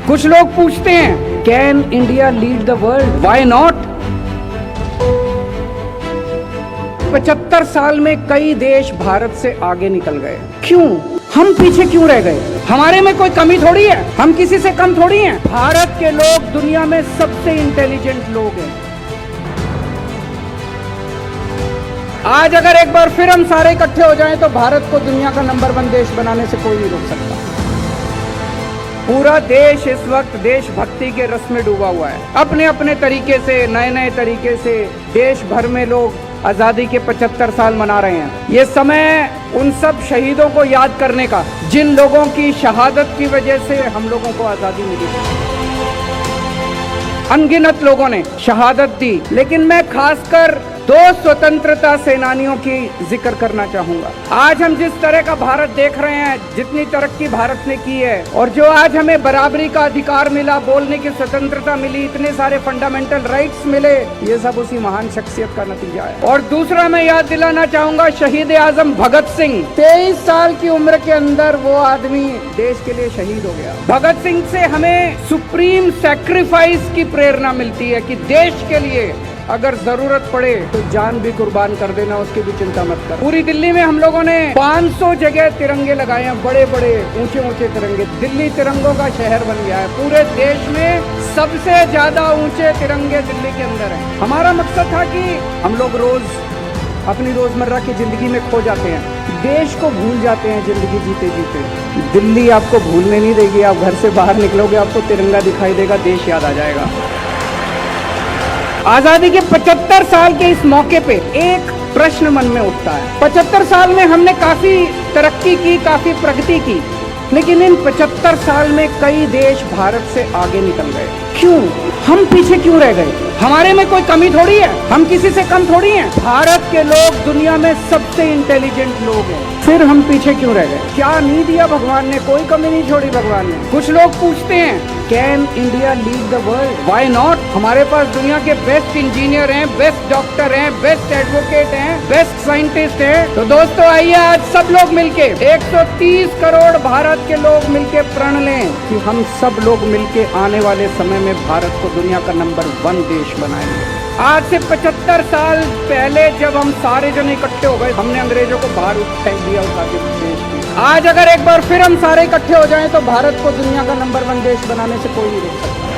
कुछ लोग पूछते हैं, can India lead the world, why not. 75 साल में कई देश भारत से आगे निकल गए, क्यों? हम पीछे क्यों रह गए? हमारे में कोई कमी थोड़ी है, हम किसी से कम थोड़ी हैं। भारत के लोग दुनिया में सबसे इंटेलिजेंट लोग हैं। आज अगर एक बार फिर हम सारे इकट्ठे हो जाएं तो भारत को दुनिया का नंबर 1 देश बनाने से कोई नहीं रोक सकता। पूरा देश इस वक्त देशभक्ति के रस में डूबा हुआ है। अपने अपने तरीके से, नए नए तरीके से देश भर में लोग आजादी के 75 साल मना रहे हैं। ये समय उन सब शहीदों को याद करने का, जिन लोगों की शहादत की वजह से हम लोगों को आजादी मिली। अनगिनत लोगों ने शहादत दी, लेकिन मैं खासकर 2 स्वतंत्रता सेनानियों की जिक्र करना चाहूंगा। आज हम जिस तरह का भारत देख रहे हैं, जितनी तरक्की भारत ने की है, और जो आज हमें बराबरी का अधिकार मिला, बोलने की स्वतंत्रता मिली, इतने सारे फंडामेंटल राइट्स मिले, ये सब उसी महान शख्सियत का नतीजा है। और दूसरा मैं याद दिलाना चाहूंगा शहीद आजम भगत सिंह। 23 साल की उम्र के अंदर वो आदमी देश के लिए शहीद हो गया। भगत सिंह से हमें सुप्रीम सैक्रिफाइस की प्रेरणा मिलती है कि देश के लिए अगर जरूरत पड़े तो जान भी कुर्बान कर देना, उसकी भी चिंता मत कर। पूरी दिल्ली में हम लोगों ने 500 जगह तिरंगे लगाए हैं, बड़े बड़े ऊंचे ऊंचे तिरंगे। दिल्ली तिरंगों का शहर बन गया है। पूरे देश में सबसे ज्यादा ऊंचे तिरंगे दिल्ली के अंदर हैं। हमारा मकसद था कि हम लोग रोज अपनी रोजमर्रा की जिंदगी में खो जाते हैं, देश को भूल जाते हैं जिंदगी जीते जीते। दिल्ली आपको भूलने नहीं देगी। आप घर से बाहर निकलोगे, आपको तिरंगा दिखाई देगा, देश याद आ जाएगा। आजादी के 75 साल के इस मौके पे एक प्रश्न मन में उठता है। 75 साल में हमने काफी तरक्की की, काफी प्रगति की, लेकिन इन 75 साल में कई देश भारत से आगे निकल गए, क्यों? हम पीछे क्यों रह गए? हमारे में कोई कमी थोड़ी है, हम किसी से कम थोड़ी हैं। भारत के लोग दुनिया में सबसे इंटेलिजेंट लोग हैं, फिर हम पीछे क्यों रह गए? क्या नहीं दिया भगवान ने? कोई कमी नहीं छोड़ी भगवान ने। कुछ लोग पूछते हैं, can India lead the world, why not. हमारे पास दुनिया के बेस्ट इंजीनियर हैं, बेस्ट डॉक्टर हैं, बेस्ट एडवोकेट हैं, बेस्ट साइंटिस्ट हैं। तो दोस्तों आइए आज सब लोग मिलके 130 करोड़ भारत के लोग मिलके प्रण लें कि हम सब लोग मिलके आने वाले समय में भारत को दुनिया का नंबर 1 देश बनाएंगे। आज से 75 साल पहले जब हम सारे जन इकट्ठे हो गए, हमने अंग्रेजों को बाहर फेंक दिया उठा के देश की। आज अगर एक बार फिर हम सारे इकट्ठे हो जाएं तो भारत को दुनिया का नंबर 1 देश बनाने से कोई नहीं रोक सकता।